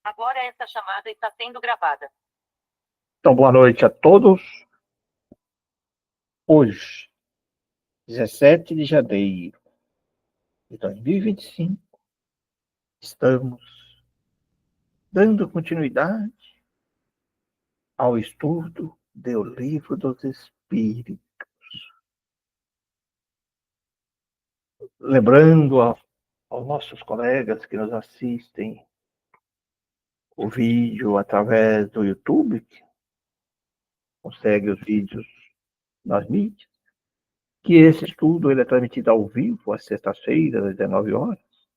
Agora esta chamada está sendo gravada. Então, boa noite a todos. Hoje, 17 de janeiro de 2025, estamos dando continuidade ao estudo do Livro dos Espíritos. Lembrando aos nossos colegas que nos assistem o vídeo através do YouTube, que consegue os vídeos nas mídias, que esse estudo ele é transmitido ao vivo às sextas-feiras, às 19 horas.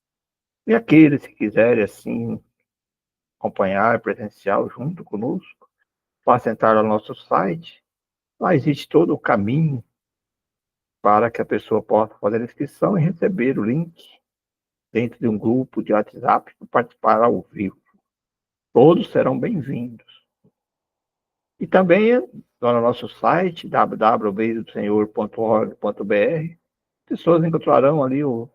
E aqueles que quiserem, assim, acompanhar presencial junto conosco, basta entrar no nosso site. Lá existe todo o caminho para que a pessoa possa fazer a inscrição e receber o link dentro de um grupo de WhatsApp para participar ao vivo. Todos serão bem-vindos. E também lá no nosso site, www.beijodosenhor.org.br, pessoas encontrarão ali os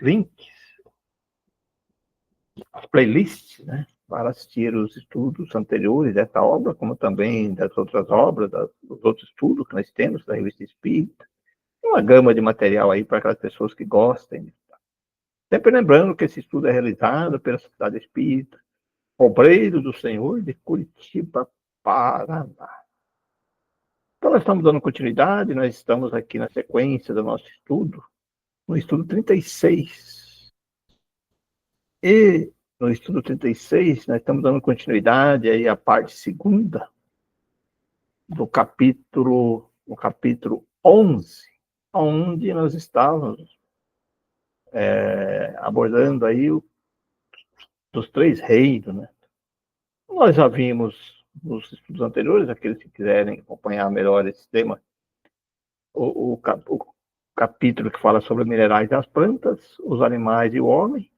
links, as playlists, né, para assistir os estudos anteriores dessa obra, como também das outras obras, dos outros estudos que nós temos da Revista Espírita. Uma gama de material aí para aquelas pessoas que gostem. Sempre lembrando que esse estudo é realizado pela Sociedade Espírita, Obreiro do Senhor de Curitiba, Paraná. Então, nós estamos dando continuidade, nós estamos aqui na sequência do nosso estudo, no estudo 36. E no estudo 36, nós estamos dando continuidade aí à parte segunda do capítulo, no capítulo 11, onde nós estávamos abordando aí dos três reinos, né? Nós já vimos nos estudos anteriores, aqueles que quiserem acompanhar melhor esse tema, o capítulo que fala sobre minerais das plantas, os animais e o homem,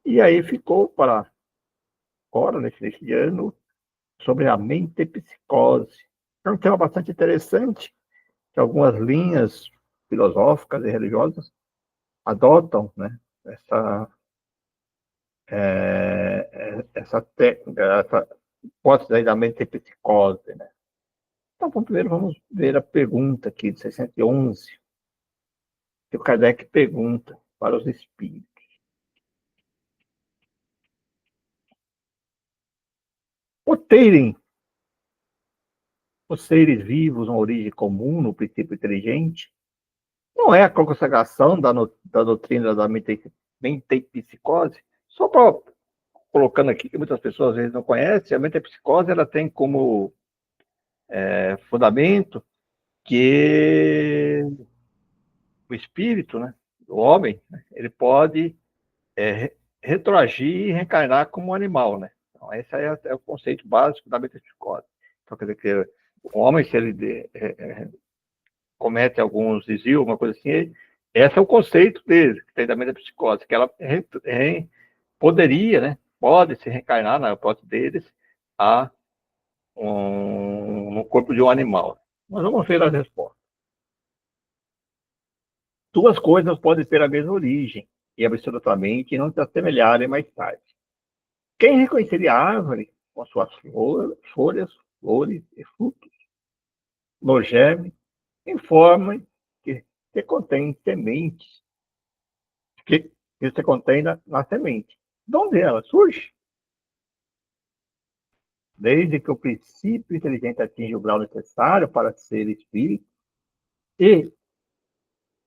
e aí ficou para agora, nesse ano, sobre a mente e psicose. É um tema bastante interessante, que algumas linhas filosóficas e religiosas adotam, né, essa técnica, essa hipótese da mente e psicose, né? Então, primeiro vamos ver a pergunta aqui de 611, que o Kardec pergunta para os espíritos. Por terem os seres vivos uma origem comum no princípio inteligente, não é a consagração da doutrina da mentepsicose? Só para colocando aqui, que muitas pessoas às vezes não conhecem, a mentepsicose ela tem como fundamento que o espírito, né, o homem, né, ele pode retroagir e reencarnar como um animal, né? Então, esse é o conceito básico da metempsicose. Então, quer dizer que o homem, se ele comete alguns desvios, alguma coisa assim, esse é o conceito dele, que tem da metempsicose, que ela poderia, né? Pode se reencarnar, na hipótese deles, no corpo de um animal. Mas vamos ver a resposta. Duas coisas podem ter a mesma origem e absolutamente não se assemelharem mais tarde. Quem reconheceria a árvore com suas folhas, flores e frutos, no germe, informa que contém sementes, que se contém na semente. De onde ela surge? Desde que o princípio inteligente atinge o grau necessário para ser espírito e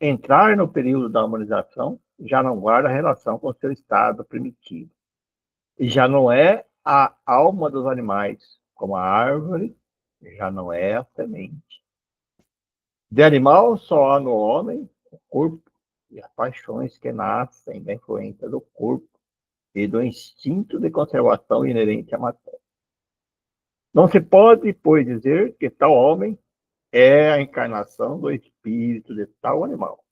entrar no período da humanização, já não guarda relação com seu estado primitivo. E já não é a alma dos animais, como a árvore, já não é a semente. De animal só há no homem o corpo e as paixões que nascem da influência do corpo e do instinto de conservação inerente à matéria. Não se pode, pois, dizer que tal homem é a encarnação do espírito de tal animal.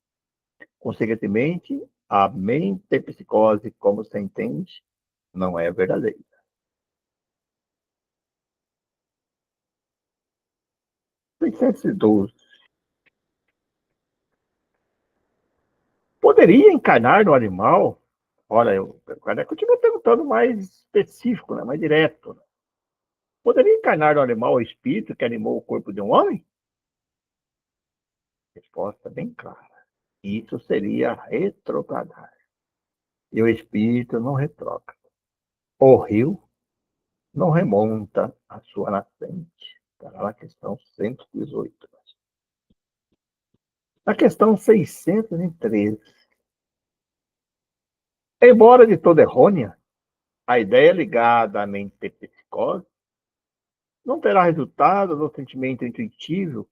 Consequentemente, a mente psicose, como se entende, não é verdadeira. 612. Poderia encarnar no animal Olha, o Kardec continua perguntando mais específico, né, mais direto. Né? Poderia encarnar no animal o espírito que animou o corpo de um homem? Resposta bem clara. Isso seria retrogradar. E o espírito não retrógrada. O rio não remonta à sua nascente. Está na questão 118. Na questão 613. Embora de toda errônea, a ideia ligada à mente psicose não terá resultado no sentimento intuitivo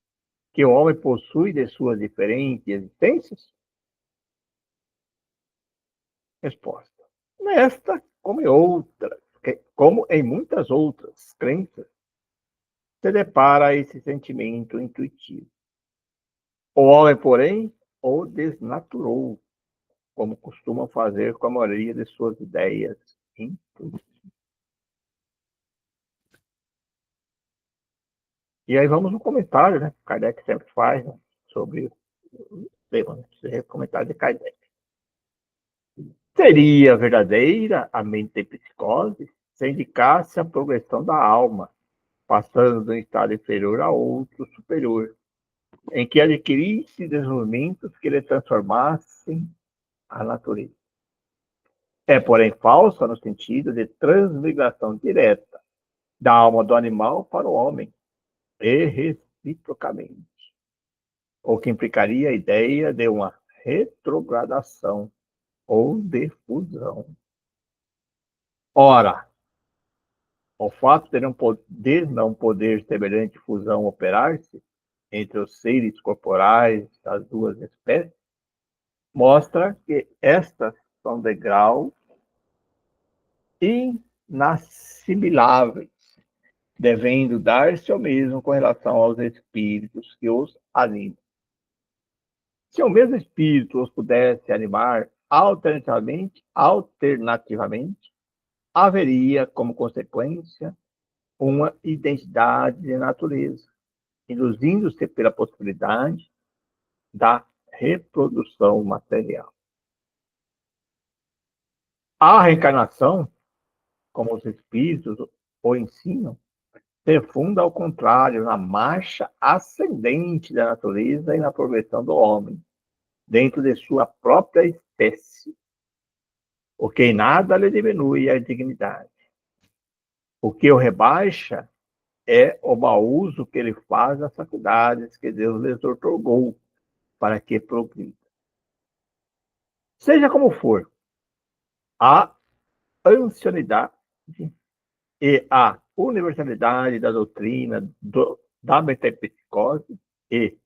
que o homem possui de suas diferentes existências? Resposta. Nesta, como em outras, como em muitas outras crenças, se depara esse sentimento intuitivo. O homem, porém, o desnaturou, como costuma fazer com a maioria de suas ideias intuitivas. E aí vamos no comentário, né? Kardec sempre faz, né? Sobre o tema, né? Comentário de Kardec. Seria verdadeira a mente psicose se indicasse a progressão da alma, passando de um estado inferior a outro superior, em que adquirisse desenvolvimentos que lhe transformassem a natureza. É, porém, falsa no sentido de transmigração direta da alma do animal para o homem, e reciprocamente, o que implicaria a ideia de uma retrogradação ou de fusão. Ora, o fato de não poder semelhante fusão operar-se entre os seres corporais das duas espécies mostra que estas são de grau inassimiláveis, devendo dar-se ao mesmo com relação aos espíritos que os animam. Se o mesmo espírito os pudesse animar alternativamente, haveria, como consequência, uma identidade de natureza, induzindo-se pela possibilidade da reprodução material. A reencarnação, como os espíritos o ensinam, se funda, ao contrário, na marcha ascendente da natureza e na progressão do homem, dentro de sua própria espécie, o que em nada lhe diminui a dignidade. O que o rebaixa é o mau uso que ele faz das faculdades que Deus lhes otorgou para que progrida. Seja como for, a ancianidade e a universalidade da doutrina da metapsicose e,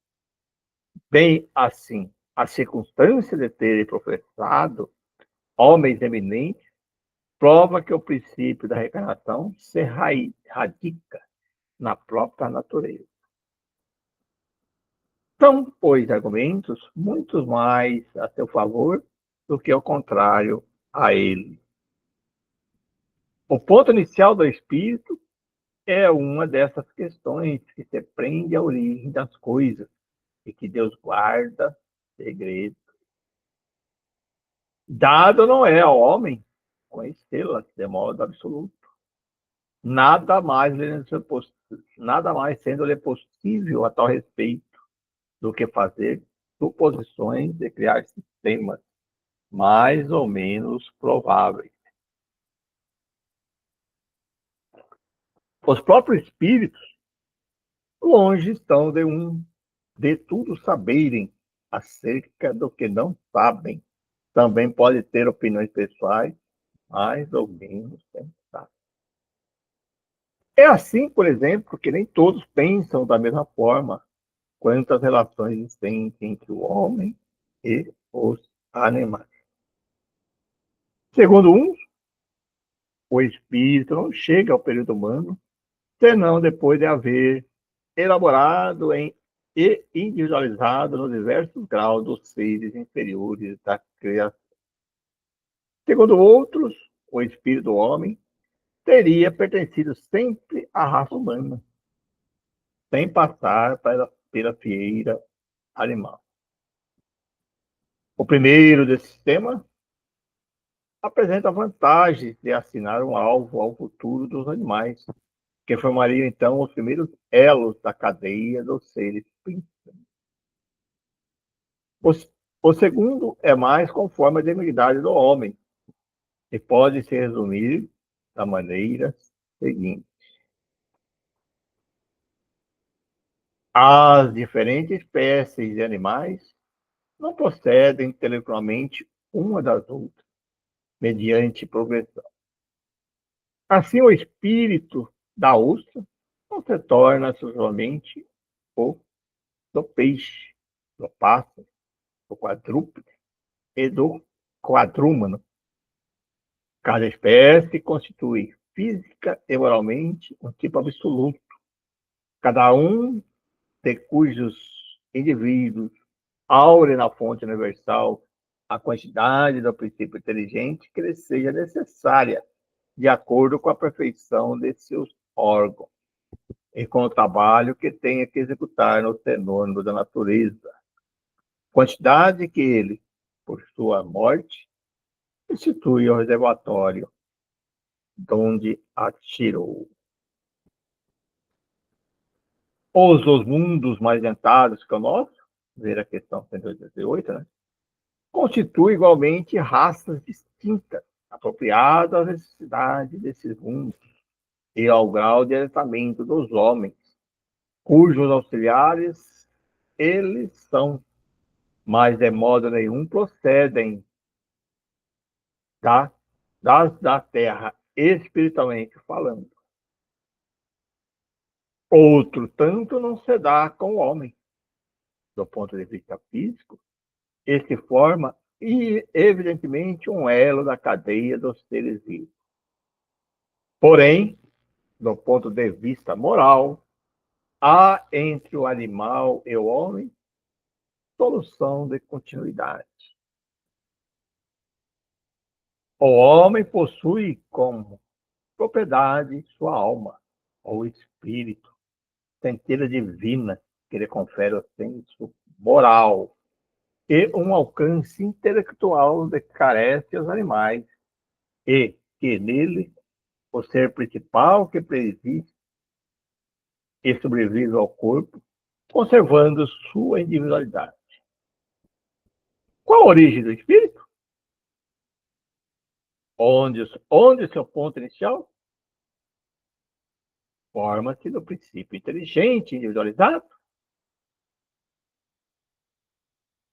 bem assim, a circunstância de terem professado homens eminentes prova que o princípio da reencarnação se radica na própria natureza. São, pois, argumentos muito mais a seu favor do que ao contrário a ele. O ponto inicial do espírito é uma dessas questões que se prende à origem das coisas e que Deus guarda segredo. Dado não é ao homem conhecê-las de modo absoluto. Nada mais sendo-lhe possível a tal respeito do que fazer suposições e criar sistemas mais ou menos prováveis. Os próprios espíritos longe estão de tudo saberem acerca do que não sabem. Também pode ter opiniões pessoais mais ou menos sensatas. É assim, por exemplo, que nem todos pensam da mesma forma quanto às relações existentes entre o homem e os animais. Segundo uns, o espírito não chega ao período humano senão depois de haver elaborado e individualizado nos diversos graus dos seres inferiores da criação. Segundo outros, o espírito do homem teria pertencido sempre à raça humana, sem passar pela fieira animal. O primeiro desse sistema apresenta vantagens de assinar um alvo ao futuro dos animais, que formariam, então, os primeiros elos da cadeia dos seres pensantes. O segundo é mais conforme a dignidade do homem, e pode se resumir da maneira seguinte: as diferentes espécies de animais não procedem intelectualmente uma das outras, mediante progressão. Assim, o espírito da ostra não se torna exclusivamente o do peixe, do pássaro, do quadrúpede e do quadrúmano. Cada espécie constitui física e moralmente um tipo absoluto, cada um de cujos indivíduos aure na fonte universal a quantidade do princípio inteligente que lhe seja necessária, de acordo com a perfeição de seus órgãos e com o trabalho que tenha que executar no fenômeno da natureza. Quantidade que ele, por sua morte, institui o reservatório, donde atirou. Os dos mundos mais adiantados que o nosso, ver a questão 188, né? Constitui igualmente raças distintas, apropriadas às necessidades desses mundos e ao grau de adiantamento dos homens, cujos auxiliares eles são, mas de modo nenhum procedem da terra, espiritualmente falando. Outro tanto não se dá com o homem, do ponto de vista físico, e se forma evidentemente um elo da cadeia dos seres vivos. Porém, do ponto de vista moral, há entre o animal e o homem solução de continuidade. O homem possui como propriedade sua alma, ou espírito, centelha divina que lhe confere o senso moral e um alcance intelectual de que carece os animais, e que nele o ser principal que preexiste e sobrevive ao corpo, conservando sua individualidade. Qual a origem do espírito? Onde seu ponto inicial? Forma-se do princípio inteligente, individualizado.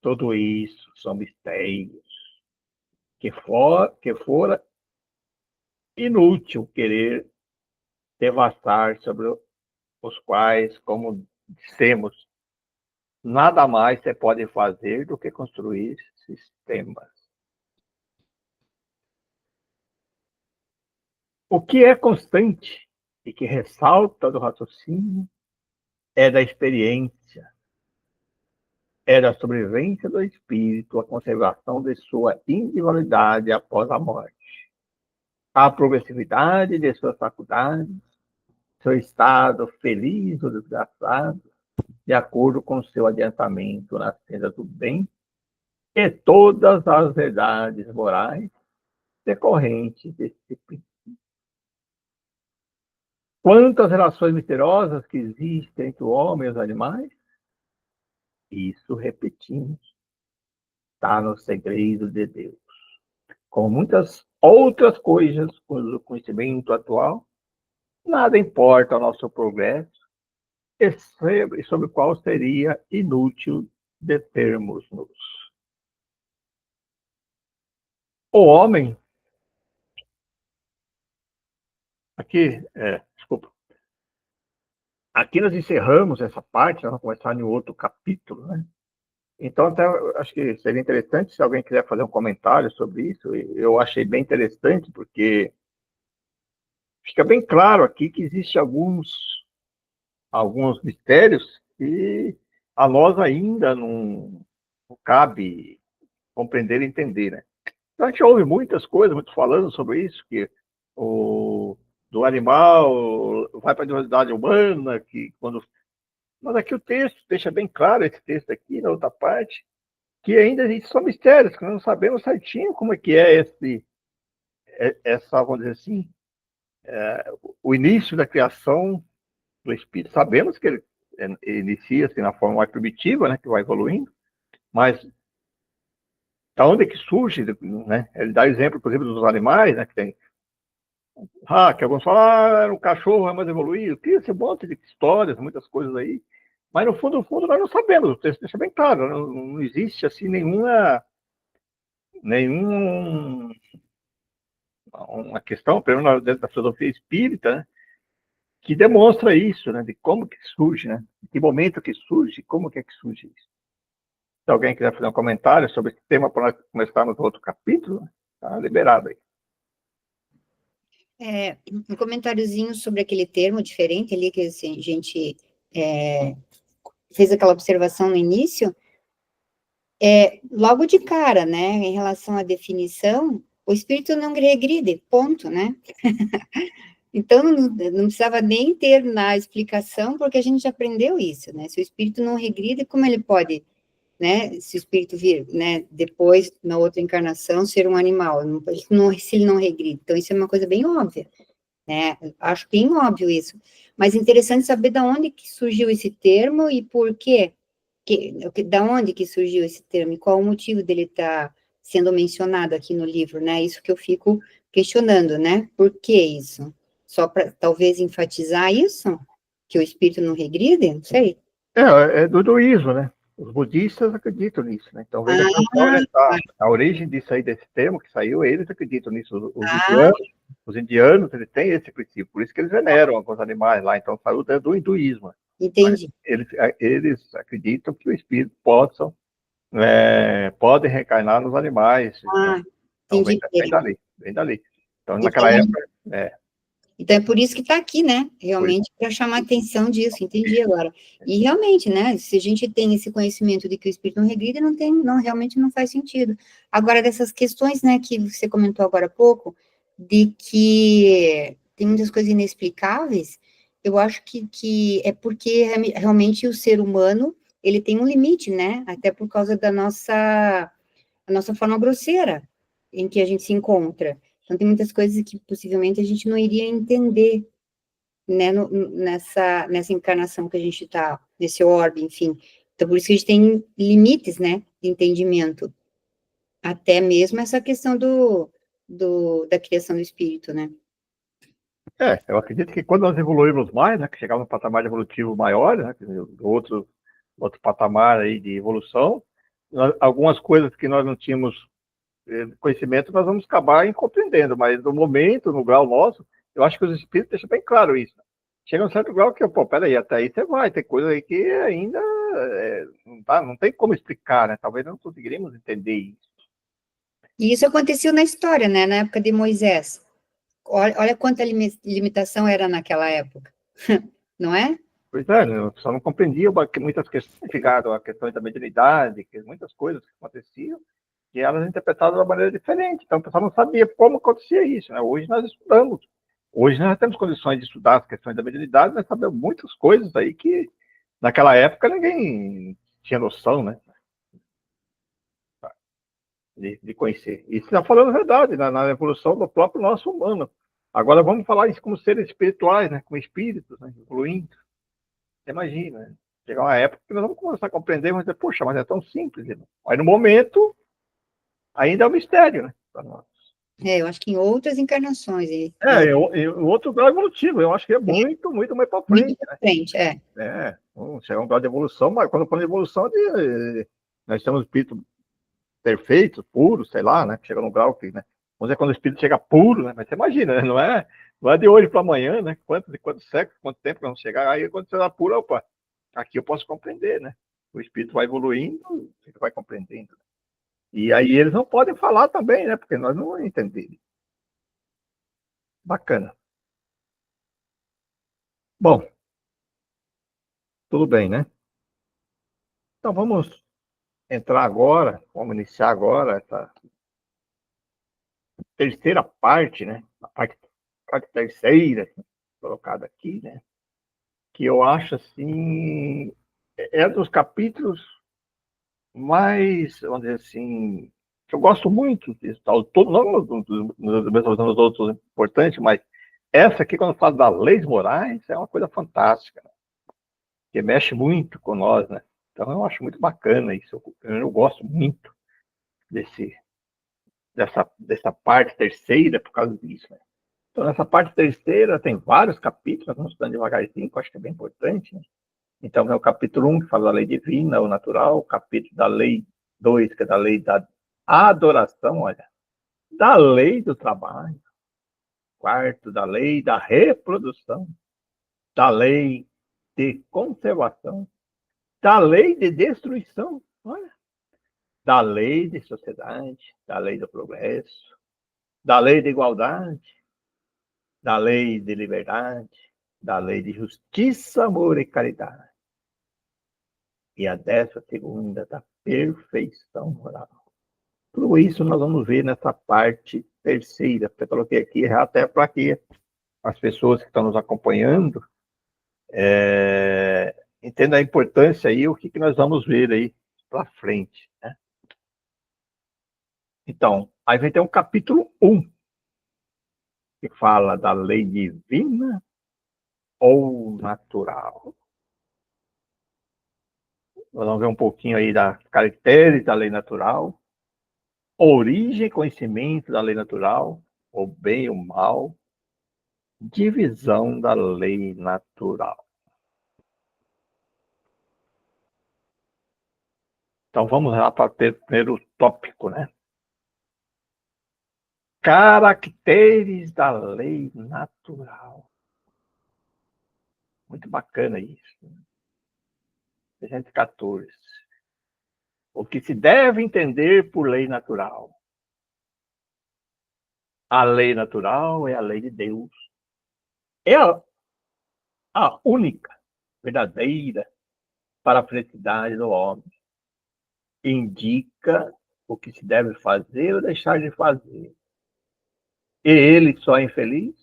Tudo isso são mistérios que fora inútil querer devassar sobre os quais, como dissemos, nada mais se pode fazer do que construir sistemas. O que é constante e que ressalta do raciocínio é da experiência, é da sobrevivência do espírito, a conservação de sua individualidade após a morte, a progressividade de suas faculdades, seu estado feliz ou desgraçado, de acordo com seu adiantamento na senda do bem, e todas as verdades morais decorrentes desse princípio. Quantas relações misteriosas que existem entre o homem e os animais? Isso repetimos, está no segredo de Deus. Como muitas outras coisas, cujo conhecimento atual, nada importa ao nosso progresso, e sobre o qual seria inútil determos-nos. O homem, desculpa, aqui nós encerramos essa parte, nós vamos começar em outro capítulo, né? Então, até acho que seria interessante se alguém quiser fazer um comentário sobre isso. Eu achei bem interessante, porque fica bem claro aqui que existem alguns mistérios que a nós ainda não cabe compreender e entender, né? Então, a gente ouve muitas coisas, muito falando sobre isso, que do animal vai para a diversidade humana, que quando... Mas aqui o texto deixa bem claro, esse texto aqui, na outra parte, que ainda existem só mistérios, que nós não sabemos certinho como é que é essa, vamos dizer assim, o início da criação do espírito, sabemos que ele inicia assim, na forma mais primitiva, né, que vai evoluindo, mas da onde é que surge, né? Ele dá exemplo, por exemplo, dos animais, né, que tem que alguns falam, era um cachorro é mais evoluído, cria esse monte de histórias, muitas coisas aí, mas no fundo, nós não sabemos, o texto deixa bem claro, não existe assim nenhum uma questão, pelo menos dentro da filosofia espírita, né, que demonstra isso, né, de como que surge, né, de que momento que surge, como que é que surge isso. Se alguém quiser fazer um comentário sobre esse tema para nós começarmos outro capítulo, está liberado aí. Um comentáriozinho sobre aquele termo diferente ali, que assim, a gente fez aquela observação no início, logo de cara, né, em relação à definição, o espírito não regride, ponto, né? Então, não precisava nem ter na explicação, porque a gente já aprendeu isso, né? Se o espírito não regride, como ele pode, né? Se o espírito vir, né, depois, na outra encarnação, ser um animal, se ele não regride. Então, isso é uma coisa bem óbvia, né? Acho bem óbvio isso. Mas interessante saber de onde que surgiu esse termo e por quê. Da onde que surgiu esse termo e qual o motivo dele estar sendo mencionado aqui no livro, né? Isso que eu fico questionando, né? Por que isso? Só para talvez enfatizar isso? Que o espírito não regride? Não sei. É do hinduísmo, né? Os budistas acreditam nisso, né? Então, veja onde está a origem disso aí, desse termo que saiu, eles acreditam nisso. Os indianos, eles têm esse princípio, por isso que eles veneram alguns animais lá, então saiu do hinduísmo. Entendi. Eles acreditam que o espírito pode reencarnar nos animais. Então, Entendi. vem dali. Então, naquela época, Então, é por isso que está aqui, né? Realmente, para chamar a atenção disso, entendi agora. E realmente, né? Se a gente tem esse conhecimento de que o espírito não regride, realmente não faz sentido. Agora, dessas questões, né, que você comentou agora há pouco, de que tem muitas coisas inexplicáveis, eu acho que é porque realmente o ser humano, ele tem um limite, né? Até por causa da a nossa forma grosseira em que a gente se encontra. Então, tem muitas coisas que possivelmente a gente não iria entender, né, nessa encarnação que a gente está, nesse orbe, enfim. Então, por isso que a gente tem limites, né, de entendimento. Até mesmo essa questão da criação do espírito, né? eu acredito que quando nós evoluímos mais, né, que chegava num patamar evolutivo maior, né, outro patamar aí de evolução, algumas coisas que nós não tínhamos conhecimento, nós vamos acabar incompreendendo, mas no momento, no grau nosso, eu acho que os espíritos deixam bem claro isso. Chega a um certo grau que, peraí, até aí você vai, tem coisa aí que ainda não tem como explicar, né? Talvez não conseguiríamos entender isso. E isso aconteceu na história, né, na época de Moisés. Olha quanta limitação era naquela época, não é? Pois é, eu só não compreendia muitas questões ligadas à questão da mediunidade, muitas coisas que aconteciam, e elas interpretadas de uma maneira diferente. Então, o pessoal não sabia como acontecia isso, né? Hoje nós estudamos. Hoje nós temos condições de estudar as questões da mediunidade, nós sabemos muitas coisas aí que, naquela época, ninguém tinha noção, né? De conhecer. E você está falando a verdade, na evolução do próprio nosso humano. Agora vamos falar isso como seres espirituais, né? Como espíritos, né? Evoluindo. Você imagina, né? Chegar uma época que nós vamos começar a compreender, mas dizer, poxa, mas é tão simples, irmão. Aí no momento, ainda é um mistério, né? Para nós. Eu acho que em outras encarnações. Outro grau evolutivo, eu acho que é muito mais para frente. Muito para frente, Chegar a um grau de evolução, mas quando for de evolução, nós temos espírito perfeito, puro, sei lá, né? Chega num grau que, né? Vamos dizer, quando o espírito chega puro, né? Mas você imagina, né? Não é de hoje para amanhã, né? Quantos séculos, quanto tempo vamos chegar? Aí quando você dá puro, opa, aqui eu posso compreender, né? O espírito vai evoluindo, você vai compreendendo. E aí eles não podem falar também, né? Porque nós não entendemos. Bacana. Bom, tudo bem, né? Então vamos entrar agora, vamos iniciar agora essa terceira parte, né? A parte terceira, colocada aqui, né? Que eu acho, assim, dos capítulos mais, vamos dizer assim, Eu gosto muito disso, tal. Não dos outros importantes, mas essa aqui, quando fala das leis morais, é uma coisa fantástica, né? Que mexe muito com nós, né? Então eu acho muito bacana isso. Eu gosto muito dessa parte terceira por causa disso, né? Então, nessa parte terceira tem vários capítulos, nós vamos estudando devagarzinho, que eu acho que é bem importante, né? Então, é o capítulo 1, que fala da lei divina, o natural, o capítulo da lei 2, que é da lei da adoração, olha, da lei do trabalho, quarto, da lei da reprodução, da lei de conservação, da lei de destruição, olha, da lei de sociedade, da lei do progresso, da lei de igualdade, da lei de liberdade, da lei de justiça, amor e caridade. E a 12ª da perfeição moral. Tudo isso nós vamos ver nessa parte terceira, que eu coloquei aqui, até para que as pessoas que estão nos acompanhando entendam a importância aí, o que nós vamos ver aí para frente, né? Então, aí vai ter um capítulo 1, que fala da lei divina ou natural. Nós vamos ver um pouquinho aí das caracteres da lei natural, origem e conhecimento da lei natural, o bem e o mal, divisão da lei natural. Então vamos lá para o primeiro tópico, né? Caracteres da lei natural. Muito bacana isso. 314. O que se deve entender por lei natural? A lei natural é a lei de Deus. É a única, verdadeira, para a felicidade do homem. Indica o que se deve fazer ou deixar de fazer. E ele só é infeliz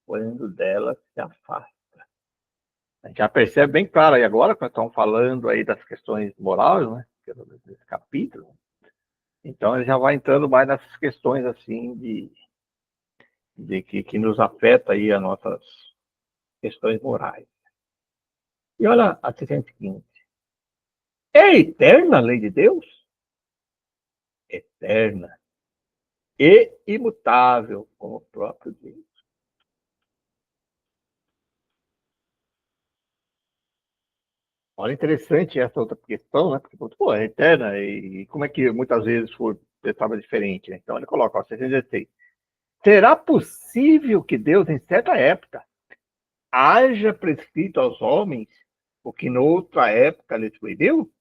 quando dela se afasta. A gente já percebe bem claro aí agora, quando estamos falando aí das questões morais, né? Desse capítulo. Então ele já vai entrando mais nessas questões assim de que nos afeta aí as nossas questões morais. E olha a 615. É eterna a lei de Deus? Eterna e imutável, como o próprio Deus. Olha, interessante essa outra questão, né? Porque, pô, é eterna e como é que muitas vezes for pensava diferente, né? Então ele coloca, ó, 616. Será possível que Deus, em certa época, haja prescrito aos homens o que noutra época lhes proibiu?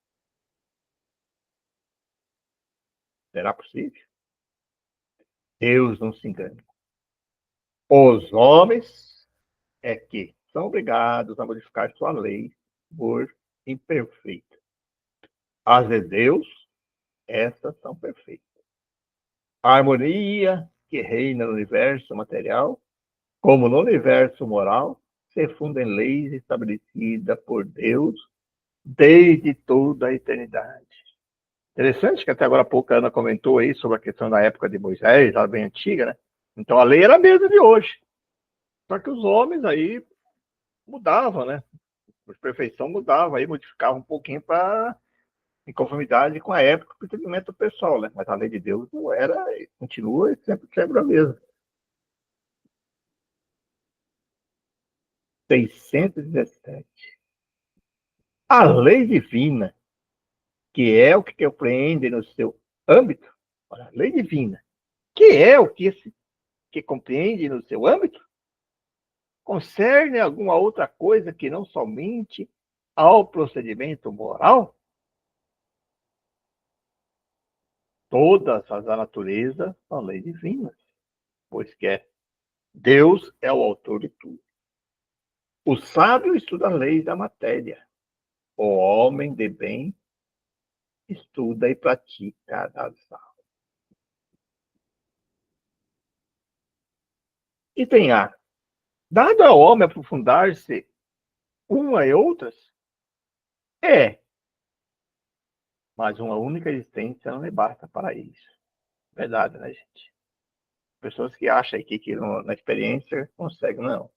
Será possível? Deus não se engana. Os homens é que são obrigados a modificar sua lei por imperfeita. As de Deus, essas são perfeitas. A harmonia que reina no universo material, como no universo moral, se funda em leis estabelecidas por Deus desde toda a eternidade. Interessante que até agora há pouco a Ana comentou aí sobre a questão da época de Moisés, ela bem antiga, né? Então a lei era a mesma de hoje. Só que os homens aí mudavam, né? A perfeição mudava, aí modificava um pouquinho para em conformidade com a época do entendimento pessoal, né? Mas a lei de Deus não era, continua sempre a mesma. 617. A lei divina, que é o que compreende no seu âmbito, olha, a lei divina, que é o que compreende no seu âmbito, concerne alguma outra coisa que não somente ao procedimento moral? Todas as da natureza são leis divinas, pois que Deus é o autor de tudo. O sábio estuda as leis da matéria. O homem de bem estuda e pratica a razão. Item A. Dado ao homem aprofundar-se uma e outras, mas uma única existência não lhe basta para isso. Verdade, né, gente? Pessoas que acham aí que na experiência conseguem, não.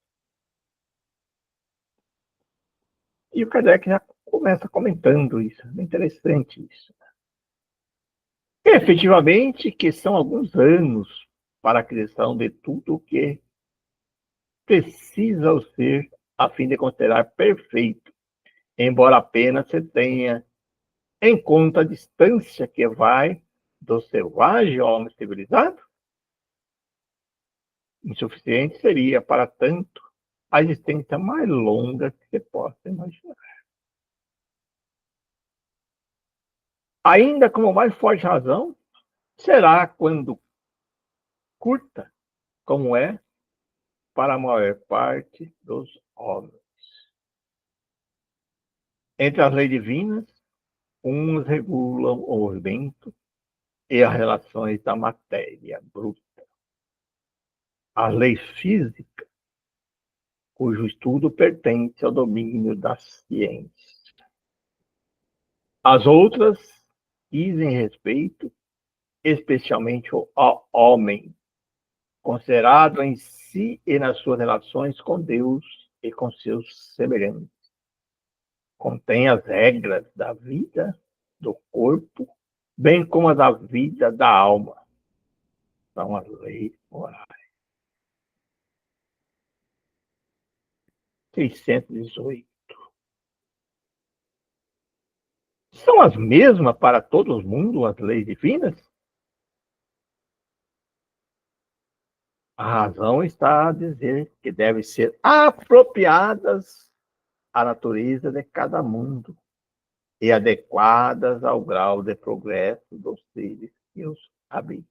E o Kardec já começa comentando isso. É interessante isso. E, efetivamente, que são alguns anos para a criação de tudo o que precisa o ser a fim de considerar perfeito, embora apenas se tenha em conta a distância que vai do selvagem ao homem civilizado. Insuficiente seria, para tanto, a existência mais longa que se possa imaginar. Ainda como mais forte razão, será quando curta, como é para a maior parte dos homens. Entre as leis divinas, uns regulam o movimento e as relações da matéria bruta. As leis físicas, cujo estudo pertence ao domínio da ciência. As outras dizem respeito especialmente ao homem, considerado em si e nas suas relações com Deus e com seus semelhantes. Contém as regras da vida, do corpo, bem como as da vida da alma. São as leis morais. 618. São as mesmas para todo o mundo as leis divinas? A razão está a dizer que devem ser apropriadas à natureza de cada mundo e adequadas ao grau de progresso dos seres que os habitam.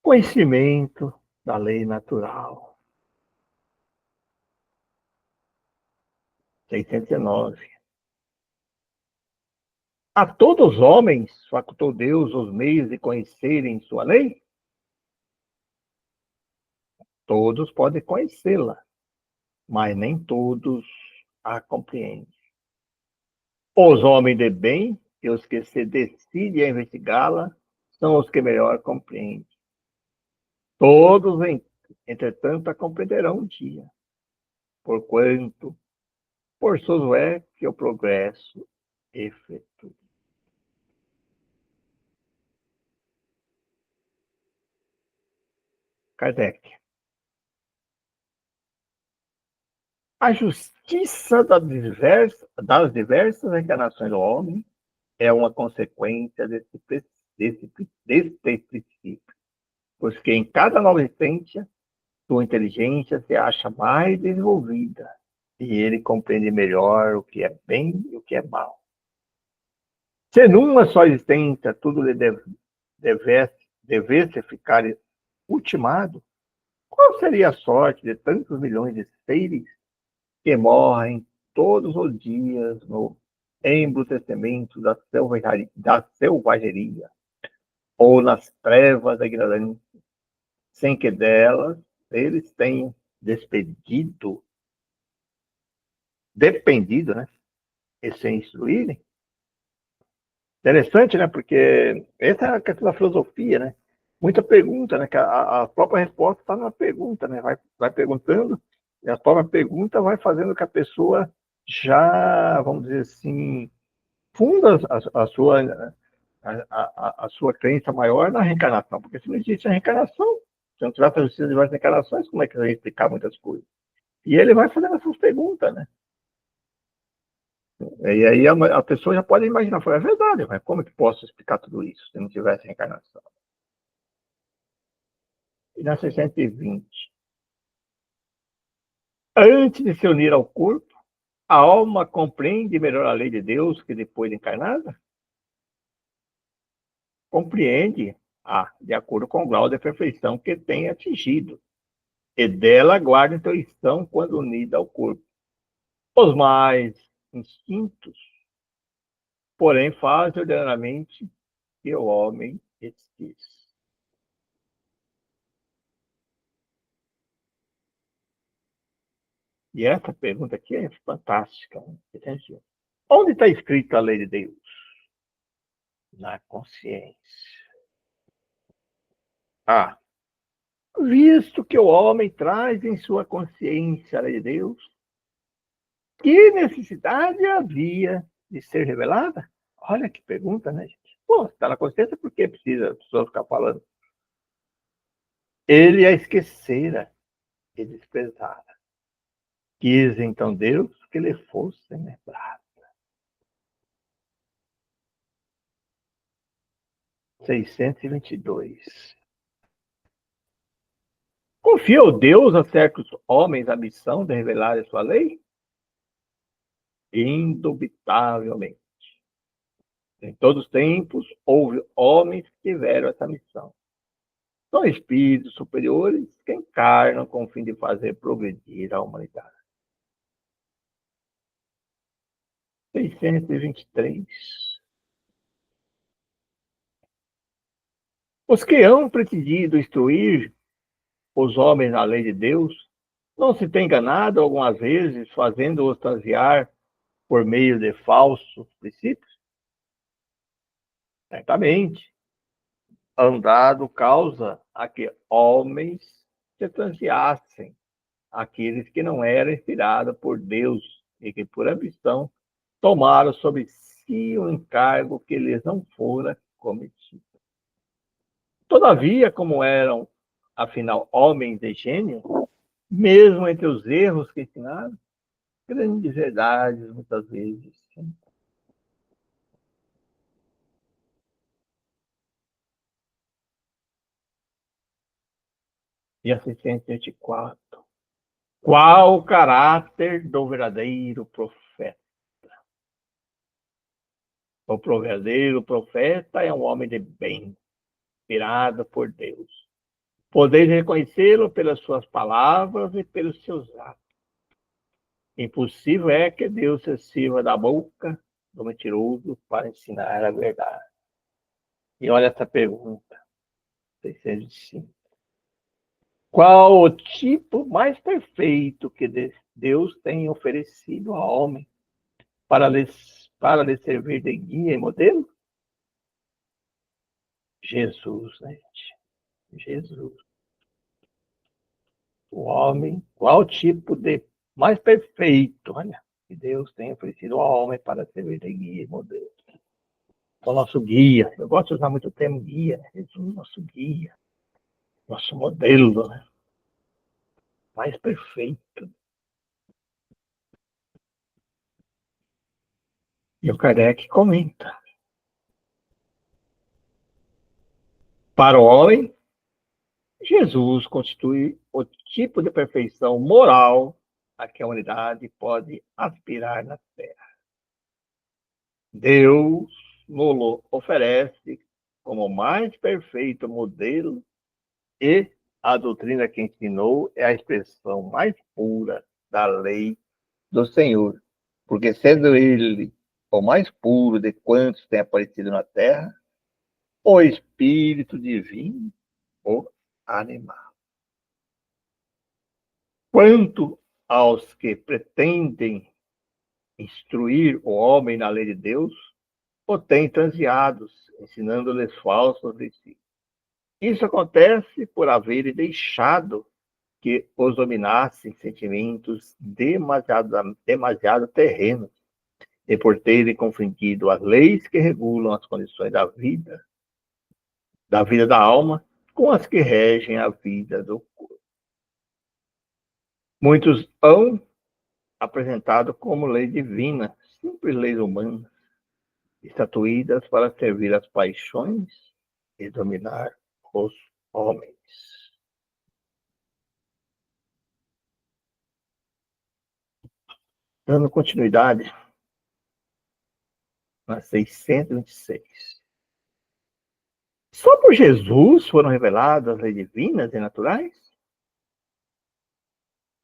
Conhecimento da lei natural. 609. A todos os homens facultou Deus os meios de conhecerem sua lei? Todos podem conhecê-la, mas nem todos a compreendem. Os homens de bem e os que se decidem a investigá-la são os que melhor compreendem. Todos, entretanto, a compreenderão um dia, porquanto forçoso é que o progresso efetue. Kardec. A justiça das diversas encarnações do homem é uma consequência desse princípio, pois que em cada nova existência, sua inteligência se acha mais desenvolvida e ele compreende melhor o que é bem e o que é mal. Se numa só existência tudo lhe devesse ficar ultimado, qual seria a sorte de tantos milhões de seres que morrem todos os dias no embrutecimento da selvageria ou nas trevas da ignorância, sem que delas eles tenham dependido, né? E se instruírem? Interessante, né? Porque essa é a questão da filosofia, né? Muita pergunta, né? Que a própria resposta está na pergunta, né? Vai perguntando, e a própria pergunta vai fazendo que a pessoa já, vamos dizer assim, funda a sua, a sua crença maior na reencarnação. Porque se não existe a reencarnação, se não tivesse a justiça de várias reencarnações, como é que vai explicar muitas coisas? E ele vai fazendo essas perguntas, né? E aí a pessoa já pode imaginar, é verdade, mas como é que posso explicar tudo isso se não tivesse reencarnação? E na 620, antes de se unir ao corpo, a alma compreende melhor a lei de Deus que depois de encarnada? Compreende, de acordo com o grau de perfeição que tem atingido, e dela guarda intuição quando unida ao corpo. Os mais instintos, porém, fazem ordenadamente que o homem esqueça. E essa pergunta aqui é fantástica, né? Onde está escrita a lei de Deus? Na consciência. Ah, visto que o homem traz em sua consciência a lei de Deus, que necessidade havia de ser revelada? Olha que pergunta, né, gente? Pô, está na consciência, por que precisa a pessoa ficar falando? Ele a esquecera e desprezara. Quis então Deus que lhe fosse lembrado. 622. Confiou Deus a certos homens a missão de revelar a sua lei? Indubitavelmente. Em todos os tempos, houve homens que tiveram essa missão. São espíritos superiores que encarnam com o fim de fazer progredir a humanidade. 623. Os que hão pretendido instruir os homens na lei de Deus não se têm enganado algumas vezes, fazendo-os transviar por meio de falsos princípios? Certamente, han dado causa a que homens se transviassem, aqueles que não eram inspirados por Deus e que, por ambição, tomaram sobre si um encargo que lhes não fora cometido. Todavia, como eram, afinal, homens de gênio, mesmo entre os erros que ensinaram, grandes verdades, muitas vezes. E a 624. Qual o caráter do verdadeiro profeta? O verdadeiro profeta é um homem de bem, inspirado por Deus. Podeis reconhecê-lo pelas suas palavras e pelos seus atos. Impossível é que Deus se sirva da boca do mentiroso para ensinar a verdade. E olha essa pergunta, 605. Qual o tipo mais perfeito que Deus tem oferecido ao homem para lhe servir de guia e modelo? Jesus, né, gente? Jesus. O homem, qual tipo de mais perfeito, olha, que Deus tem oferecido ao homem para servir de guia e modelo? O nosso guia. Eu gosto de usar muito o termo guia, né? Jesus, nosso guia, nosso modelo, né? Mais perfeito. E o Kardec comenta. Para o homem, Jesus constitui o tipo de perfeição moral a que a humanidade pode aspirar na Terra. Deus nos oferece como o mais perfeito modelo e a doutrina que ensinou é a expressão mais pura da lei do Senhor, porque sendo ele o mais puro de quantos têm aparecido na Terra, o Espírito Divino o animal. Quanto aos que pretendem instruir o homem na lei de Deus, o têm transviados, ensinando-lhes falsos princípios. Isso acontece por haverem deixado que os dominassem sentimentos demasiado terrenos e por terem confundido as leis que regulam as condições da vida da alma, com as que regem a vida do corpo. Muitos hão apresentado como lei divina, simples leis humanas, estatuídas para servir as paixões e dominar os homens. Dando continuidade na 626. Só por Jesus foram reveladas as leis divinas e naturais?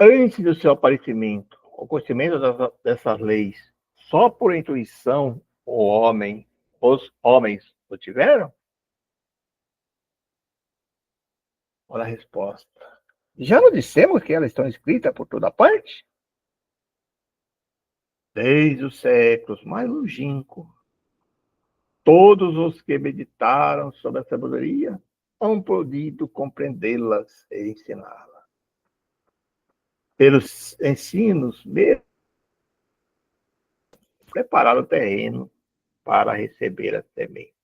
Antes do seu aparecimento, o conhecimento dessas leis, só por intuição os homens o tiveram? Olha a resposta. Já não dissemos que elas estão escritas por toda parte? desde os séculos mais longínquos, todos os que meditaram sobre a sabedoria hão podido compreendê-las e ensiná-las. Pelos ensinos mesmo, preparar o terreno para receber a semente.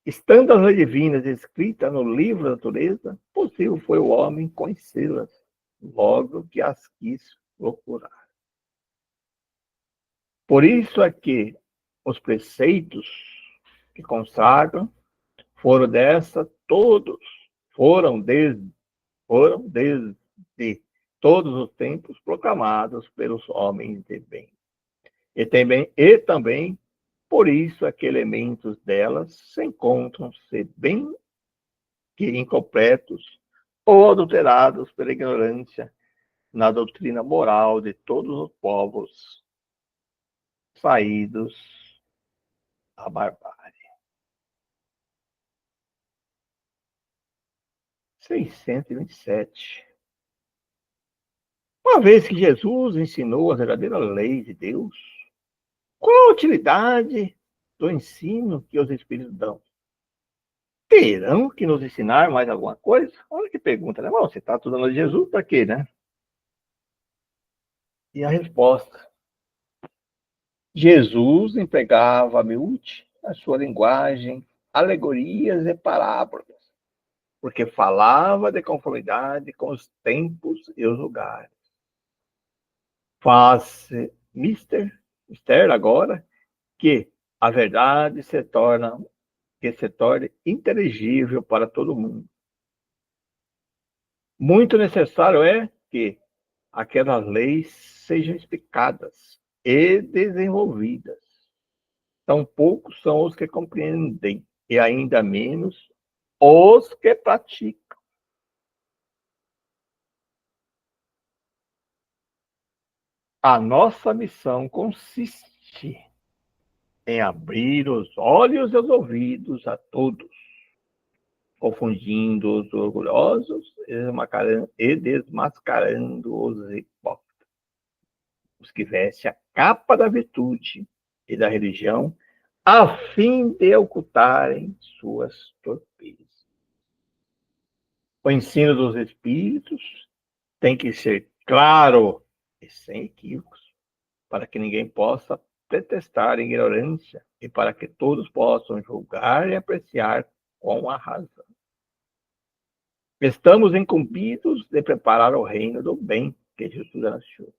Estando as leis divinas escritas no livro da natureza, possível foi o homem conhecê-las, logo que as quis procurar. Por isso é que os preceitos que consagram foram desde todos os tempos proclamados pelos homens de bem. E também por isso é que elementos delas se encontram-se bem que incompletos ou adulterados pela ignorância na doutrina moral de todos os povos saídos à barbárie. 627. Uma vez que Jesus ensinou as verdadeiras leis de Deus, qual a utilidade do ensino que os Espíritos dão? Terão que nos ensinar mais alguma coisa? Olha que pergunta, né? Bom, você está estudando Jesus para quê, né? E a resposta: Jesus empregava a miúde, a sua linguagem, alegorias e parábolas, porque falava de conformidade com os tempos e os lugares. Faz-se mister agora que a verdade se torne inteligível para todo mundo. Muito necessário é que aquelas leis sejam explicadas e desenvolvidas. Tão poucos são os que compreendem, e ainda menos os que praticam. A nossa missão consiste em abrir os olhos e os ouvidos a todos, confundindo os orgulhosos e desmascarando os hipócritas, os que vestem a capa da virtude e da religião, a fim de ocultarem suas torpezas. O ensino dos espíritos tem que ser claro e sem equívocos, para que ninguém possa pretextar ignorância e para que todos possam julgar e apreciar com a razão. Estamos incumbidos de preparar o reino do bem que Jesus anunciou.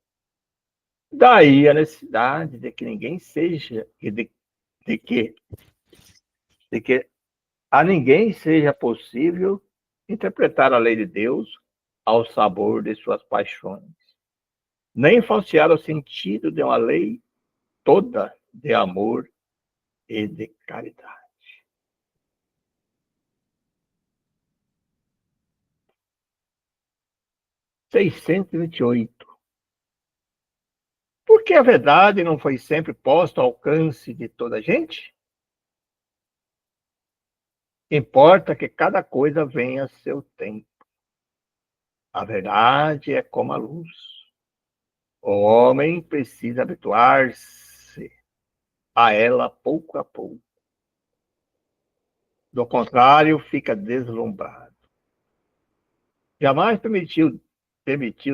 Daí a necessidade de que ninguém seja, de que a ninguém seja possível interpretar a lei de Deus ao sabor de suas paixões, nem falsear o sentido de uma lei toda de amor e de caridade. (628) Por que a verdade não foi sempre posta ao alcance de toda a gente? Importa que cada coisa venha a seu tempo. A verdade é como a luz. O homem precisa habituar-se a ela pouco a pouco. Do contrário, fica deslumbrado. Jamais permitiu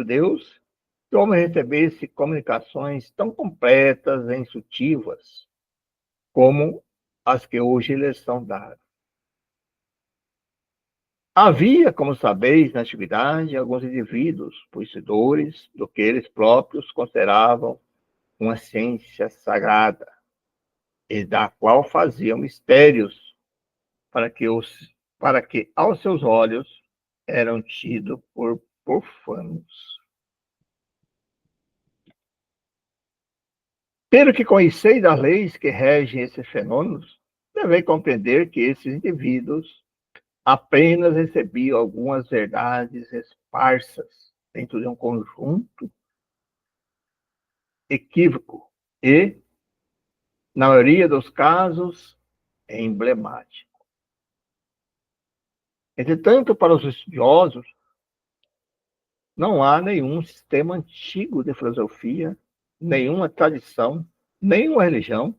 Deus que o homem recebesse comunicações tão completas e instrutivas como as que hoje lhes são dadas. Havia, como sabeis, na antiguidade, alguns indivíduos possuidores do que eles próprios consideravam uma ciência sagrada, e da qual faziam mistérios para que aos seus olhos eram tidos por profanos. Pelo que conheceis das leis que regem esses fenômenos, deveis compreender que esses indivíduos apenas recebiam algumas verdades esparsas dentro de um conjunto equívoco e, na maioria dos casos, emblemático. Entretanto, para os estudiosos, não há nenhum sistema antigo de filosofia nenhuma tradição, nenhuma religião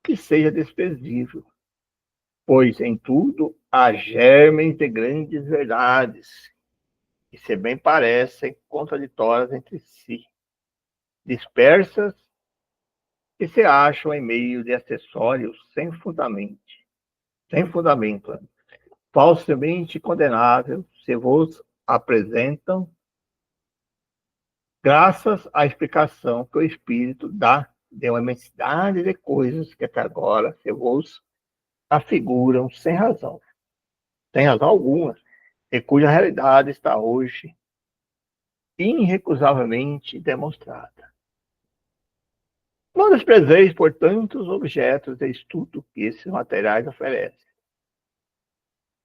que seja desprezível, pois em tudo há germes de grandes verdades, que se bem parecem contraditórias entre si, dispersas e se acham em meio de acessórios sem fundamento, falsamente condenável, se vos apresentam, graças à explicação que o Espírito dá de uma imensidade de coisas que até agora se vos afiguram sem razão alguma, e cuja realidade está hoje irrecusavelmente demonstrada. Não desprezeis, portanto, os objetos de estudo que esses materiais oferecem.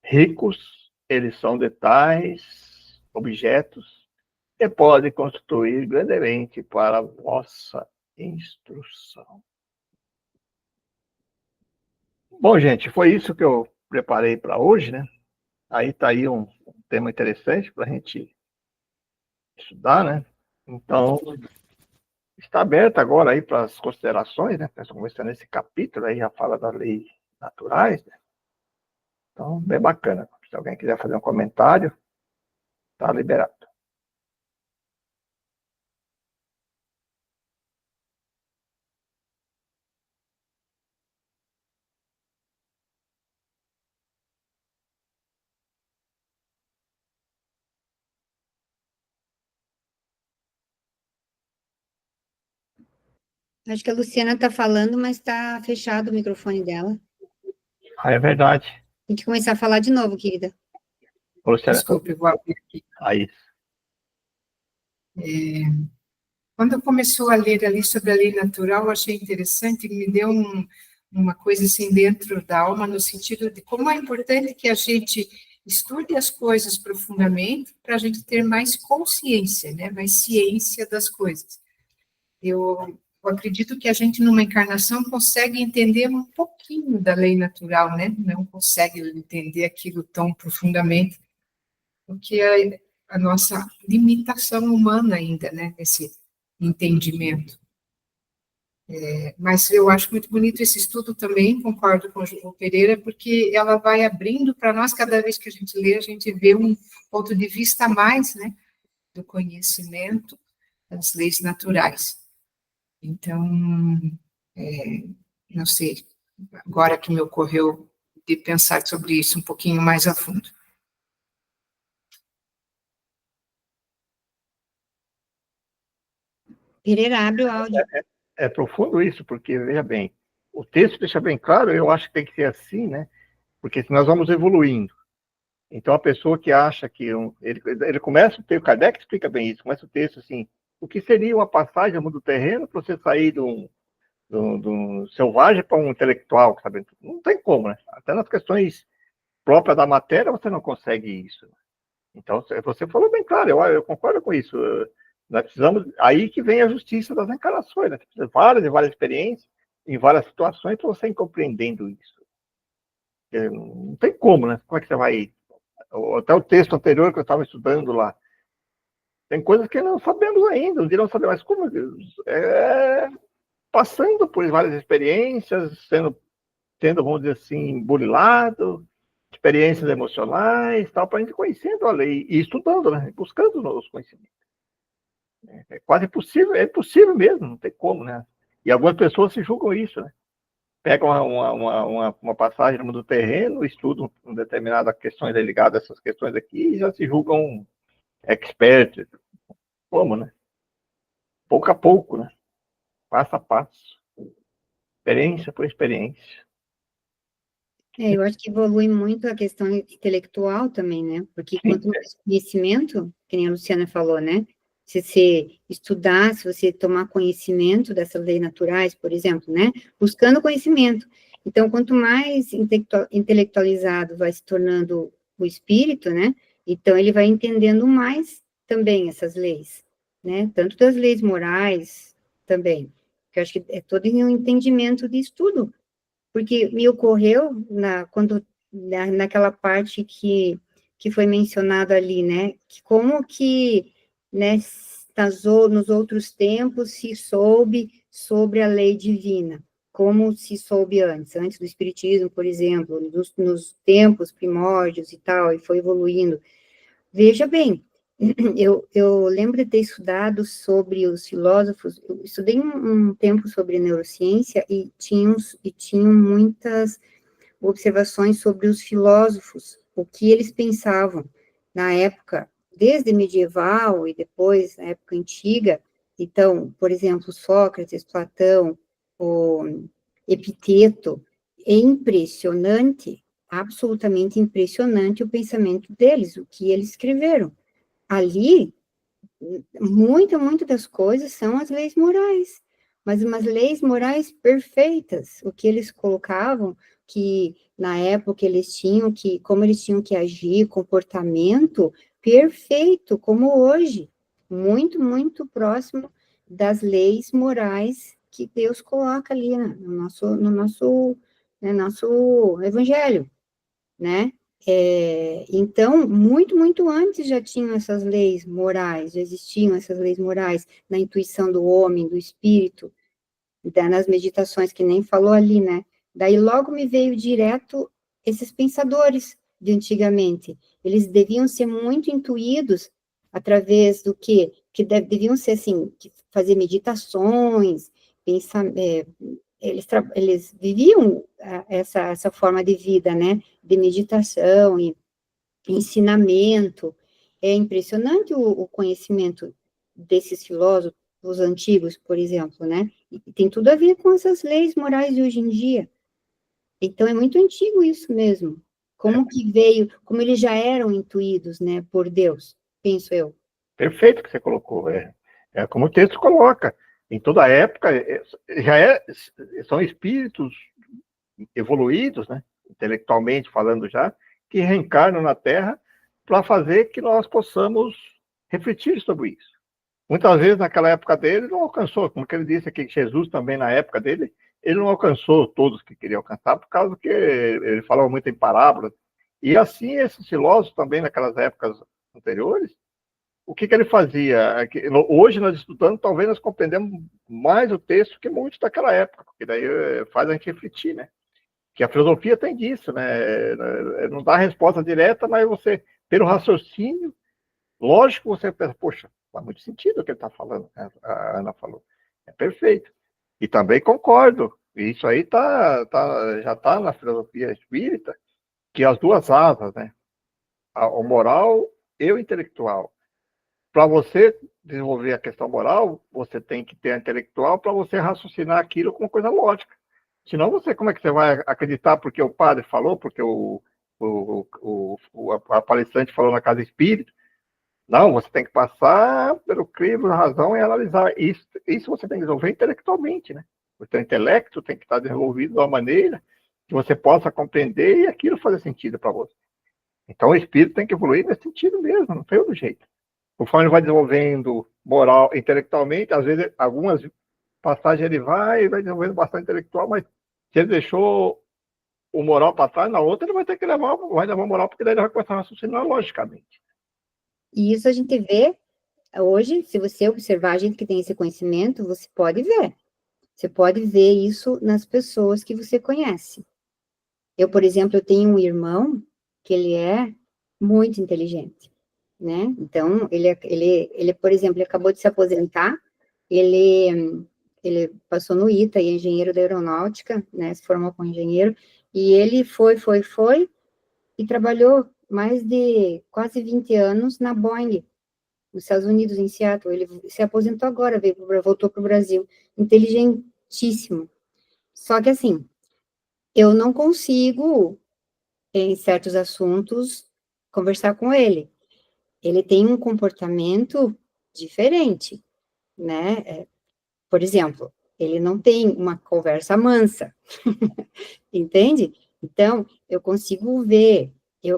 Ricos, eles são de tais objetos que podem constituir grandemente para a vossa instrução. Bom, gente, foi isso que eu preparei para hoje, né? Aí está aí um tema interessante para a gente estudar, né? Então, está aberto agora aí para as considerações, né? Estamos começando esse capítulo aí, já fala das leis naturais, né? Então, bem bacana. Se alguém quiser fazer um comentário, está liberado. Acho que a Luciana está falando, mas está fechado o microfone dela. Ah, é verdade. Tem que começar a falar de novo, querida. Luciana, Desculpe, vou abrir aqui. aí. Quando começou a ler ali sobre a lei natural, eu achei interessante, me deu uma coisa assim dentro da alma, no sentido de como é importante que a gente estude as coisas profundamente para a gente ter mais consciência, né? Mais ciência das coisas. Eu acredito que a gente, numa encarnação, consegue entender um pouquinho da lei natural, né? Não consegue entender aquilo tão profundamente, porque é a nossa limitação humana ainda, né? Esse entendimento. Mas eu acho muito bonito esse estudo também, concordo com o João Pereira, porque ela vai abrindo para nós, cada vez que a gente lê, a gente vê um ponto de vista a mais, né? Do conhecimento das leis naturais. Então, não sei, agora que me ocorreu de pensar sobre isso um pouquinho mais a fundo. Pereira, abre o áudio. É profundo isso, porque, veja bem, o texto deixa bem claro, eu acho que tem que ser assim, né? Porque se nós vamos evoluindo. Então, a pessoa que acha que... ele começa o texto, Kardec explica bem isso, começa o texto assim, o que seria uma passagem ao mundo terreno para você sair de um selvagem para um intelectual, sabe? Não tem como, né? Até nas questões próprias da matéria, você não consegue isso. Então, você falou bem claro, eu concordo com isso. Nós precisamos, aí que vem a justiça das encarnações, né? Você precisa de várias experiências, em várias situações, para você ir compreendendo isso. Não tem como, né? Como é que você vai... Até o texto anterior que eu estava estudando lá, tem coisas que não sabemos ainda, não dirão saber, mas como? Passando por várias experiências, tendo, vamos dizer assim, burilado, experiências emocionais, tal, para a gente conhecendo a lei e estudando, né? Buscando os conhecimentos. É quase impossível, é possível mesmo, não tem como, né? E algumas pessoas se julgam isso, né? Pegam uma passagem no mundo terreno, estudam determinadas questões ligadas a essas questões aqui e já se julgam expertos. Como, né? Pouco a pouco, né? Passo a passo. Experiência por experiência. Eu acho que evolui muito a questão intelectual também, né? Porque quanto mais conhecimento, que nem a Luciana falou, né? Se você estudar, se você tomar conhecimento dessas leis naturais, por exemplo, né? Buscando conhecimento. Então, quanto mais intelectualizado vai se tornando o espírito, né? Então, ele vai entendendo mais também essas leis, né? Tanto das leis morais também. Que eu acho que é todo um entendimento de estudo. Porque me ocorreu, naquela parte que foi mencionado ali, né? Que como que, né, nos outros tempos se soube sobre a lei divina, como se soube antes do Espiritismo, por exemplo, nos tempos primórdios e tal, e foi evoluindo. Veja bem, eu lembro de ter estudado sobre os filósofos, eu estudei um tempo sobre neurociência e tinham muitas observações sobre os filósofos, o que eles pensavam na época, desde medieval e depois na época antiga. Então, por exemplo, Sócrates, Platão, o Epiteto, é impressionante, absolutamente impressionante o pensamento deles, o que eles escreveram. Ali, muitas das coisas são as leis morais, mas umas leis morais perfeitas, o que eles colocavam, que na época como eles tinham que agir, comportamento perfeito, como hoje, muito próximo das leis morais que Deus coloca ali no nosso evangelho, né? Então, muito antes já tinham essas leis morais, já existiam essas leis morais na intuição do homem, do espírito, nas meditações, que nem falou ali, né? Daí logo me veio direto esses pensadores de antigamente. Eles deviam ser muito intuídos através do quê? Que deviam ser, assim, fazer meditações, pensar... Eles viviam essa forma de vida, né? De meditação e ensinamento. É impressionante o conhecimento desses filósofos antigos, por exemplo, né? E tem tudo a ver com essas leis morais de hoje em dia. Então, é muito antigo isso mesmo. Como que veio, como eles já eram intuídos, né, por Deus, penso eu. Perfeito que você colocou. É como o texto coloca. Em toda época, são espíritos evoluídos, né, intelectualmente falando já, que reencarnam na Terra para fazer que nós possamos refletir sobre isso. Muitas vezes, naquela época dele, não alcançou, como que ele disse aqui, Jesus também, na época dele, ele não alcançou todos que queria alcançar, por causa que ele falava muito em parábolas. E assim, esses filósofos também, naquelas épocas anteriores, o que ele fazia? Hoje, nós estudando, talvez nós compreendemos mais o texto que muitos daquela época, porque daí faz a gente refletir, né? Que a filosofia tem disso, né? Não dá resposta direta, mas você, pelo raciocínio, lógico, você pensa, poxa, faz muito sentido o que ele está falando, né? A Ana falou. É perfeito. E também concordo. Isso aí já está na filosofia espírita, que as duas asas, né? O moral e o intelectual. Para você desenvolver a questão moral, você tem que ter a intelectual para você raciocinar aquilo com uma coisa lógica. Senão, como é que você vai acreditar porque o padre falou, porque a palestrante falou na casa espírita? Não, você tem que passar pelo crivo da razão e analisar. Isso você tem que desenvolver intelectualmente, né? O seu intelecto tem que estar desenvolvido de uma maneira que você possa compreender e aquilo fazer sentido para você. Então, o espírito tem que evoluir nesse sentido mesmo, não tem outro jeito. Conforme ele vai desenvolvendo moral, intelectualmente, às vezes, algumas passagens ele vai desenvolvendo bastante intelectual, mas se ele deixou o moral para trás, na outra ele vai ter que levar o moral, porque daí ele vai começar a raciocinar logicamente. E isso a gente vê hoje, se você observar a gente que tem esse conhecimento, você pode ver. Você pode ver isso nas pessoas que você conhece. Eu, por exemplo, eu tenho um irmão que ele é muito inteligente, né? Então, ele, por exemplo, ele acabou de se aposentar, ele passou no ITA, é engenheiro da aeronáutica, né? Se formou como engenheiro, e ele foi, e trabalhou mais de quase 20 anos na Boeing, nos Estados Unidos, em Seattle. Ele se aposentou agora, voltou para o Brasil. Inteligentíssimo. Só que, assim, eu não consigo, em certos assuntos, conversar com ele. Ele tem um comportamento diferente, né? Por exemplo, ele não tem uma conversa mansa, entende? Então, eu consigo ver,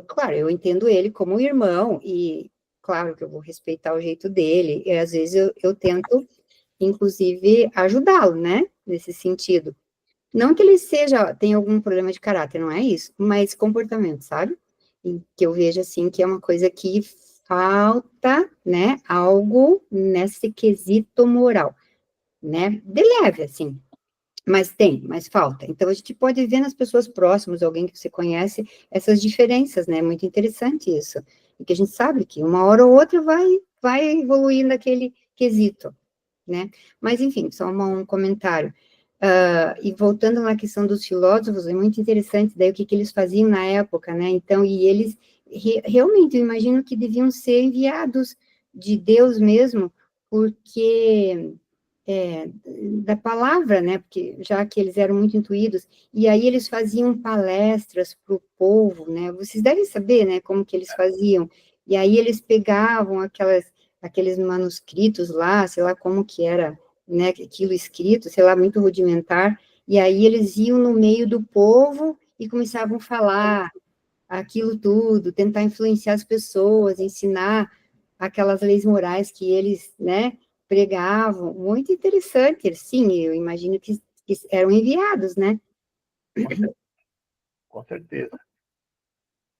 claro, eu entendo ele como um irmão, e claro que eu vou respeitar o jeito dele, e às vezes eu tento, inclusive, ajudá-lo, né? Nesse sentido. Não que ele tenha algum problema de caráter, não é isso, mas comportamento, sabe? E que eu vejo, assim, que é uma coisa que falta, né, algo nesse quesito moral, né, de leve, assim, mas falta. Então, a gente pode ver nas pessoas próximas, alguém que você conhece, essas diferenças, né, muito interessante isso, e que a gente sabe que uma hora ou outra vai evoluir naquele quesito, né, mas, enfim, só um comentário. E voltando na questão dos filósofos, é muito interessante daí o que eles faziam na época, né? Então, e eles realmente, eu imagino que deviam ser enviados de Deus mesmo, porque da palavra, né? Porque já que eles eram muito intuídos, e aí eles faziam palestras para o povo, né? Vocês devem saber, né? Como que eles faziam. E aí eles pegavam aqueles manuscritos lá, sei lá como que era, né? Aquilo escrito, sei lá, muito rudimentar. E aí eles iam no meio do povo e começavam a falar aquilo tudo, tentar influenciar as pessoas, ensinar aquelas leis morais que eles, né, pregavam, muito interessante, sim, eu imagino que eram enviados, né? Com certeza.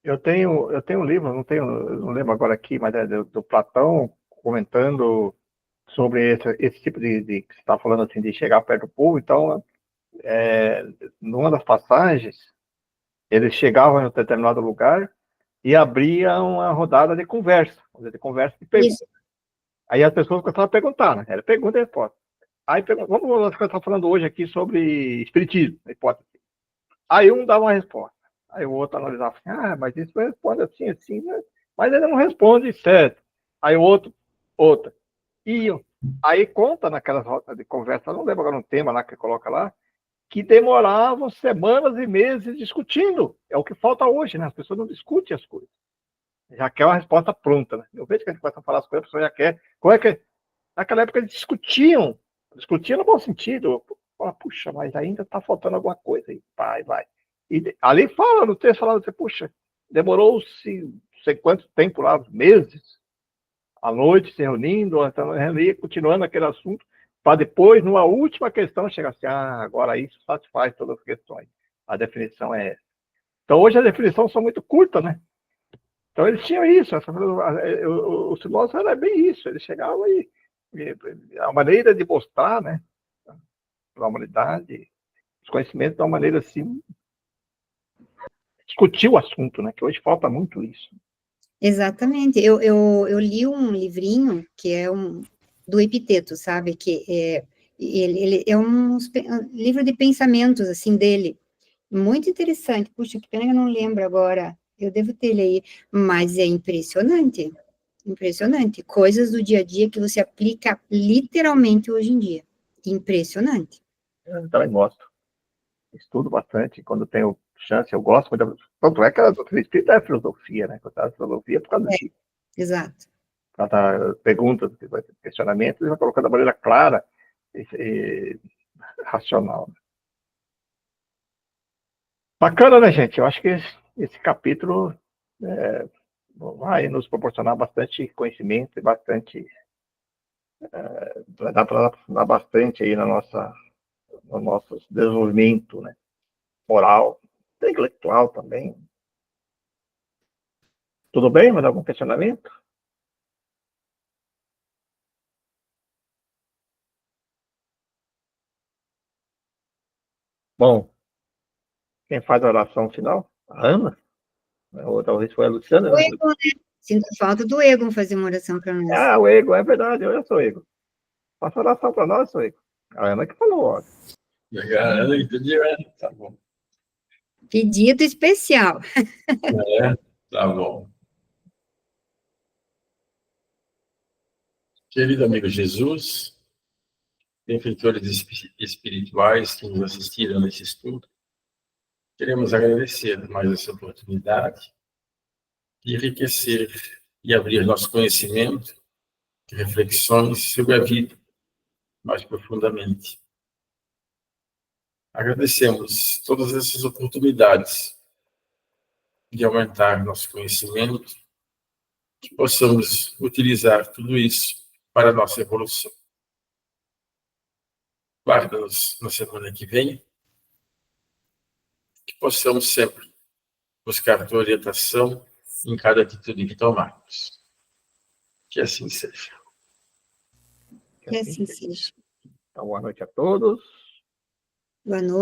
Eu tenho um livro, não lembro agora aqui, mas é do Platão, comentando sobre esse tipo que você está falando assim, de chegar perto do povo. Então, numa das passagens, eles chegavam em um determinado lugar e abriam uma rodada de conversa, de conversa de perguntas. Isso. Aí as pessoas começavam a perguntar, né? Era pergunta e resposta. Aí, vamos estar falando hoje aqui sobre espiritismo, a hipótese. Aí um dava uma resposta. Aí o outro analisava assim, mas isso responde assim, assim, né? Mas ele não responde certo. Aí o outro, outra. E aí conta naquelas rodas de conversa, não lembro agora um tema lá que coloca lá, que demoravam semanas e meses discutindo. É o que falta hoje, né? As pessoas não discutem as coisas. Já quer uma resposta pronta, né? Eu vejo que a gente começa a falar as coisas, a pessoa já quer. Como é que. Naquela época eles discutiam no bom sentido. Fala, puxa, mas ainda está faltando alguma coisa. E vai. E ali fala, no texto, falando assim, puxa, demorou-se não sei quanto tempo lá, meses, à noite, se reunindo, então, continuando aquele assunto, para depois, numa última questão, chegar assim, agora isso satisfaz todas as questões. A definição é essa. Então, hoje as definições são muito curtas, né? Então, eles tinham isso. O filósofo era bem isso. Ele chegava e a maneira de mostrar, né, para a humanidade, os conhecimentos de uma maneira assim, discutir o assunto, né, que hoje falta muito isso. Exatamente. Eu li um livrinho que é do Epiteto, sabe? Ele é um livro de pensamentos, assim, dele. Muito interessante. Puxa, que pena que eu não lembro agora. Eu devo ter ele aí. Mas é impressionante. Impressionante. Coisas do dia a dia que você aplica literalmente hoje em dia. Impressionante. Eu também gosto. Estudo bastante. Quando tenho chance, eu gosto. Tanto é que a doutrina espírita é filosofia, né? A filosofia por causa disso. Exato. Cada perguntas, questionamentos, ele vai colocando da maneira clara e racional. Bacana, né, gente? Eu acho que esse capítulo vai nos proporcionar bastante conhecimento e bastante. Vai dar para aprofundar bastante aí no nosso desenvolvimento, né? Moral, intelectual também. Tudo bem? Mais algum questionamento? Bom, quem faz a oração final? A Ana? Ou talvez foi a Luciana? O Egon, né? Sinto falta do Egon fazer uma oração para nós. O Ego, é verdade, eu sou Ego. Faça oração para nós, sou Ego. A Ana que falou, ó. Ana, entendi, tá bom. Pedido especial. Tá bom. Querido amigo Jesus, benfeitores espirituais que nos assistiram nesse estudo, queremos agradecer mais essa oportunidade de enriquecer e abrir nosso conhecimento, reflexões sobre a vida mais profundamente. Agradecemos todas essas oportunidades de aumentar nosso conhecimento, que possamos utilizar tudo isso para a nossa evolução. Guarda-nos na semana que vem, que possamos sempre buscar tua orientação em cada atitude que tomarmos. Que assim seja. Que assim seja. Então, boa noite a todos. Boa noite.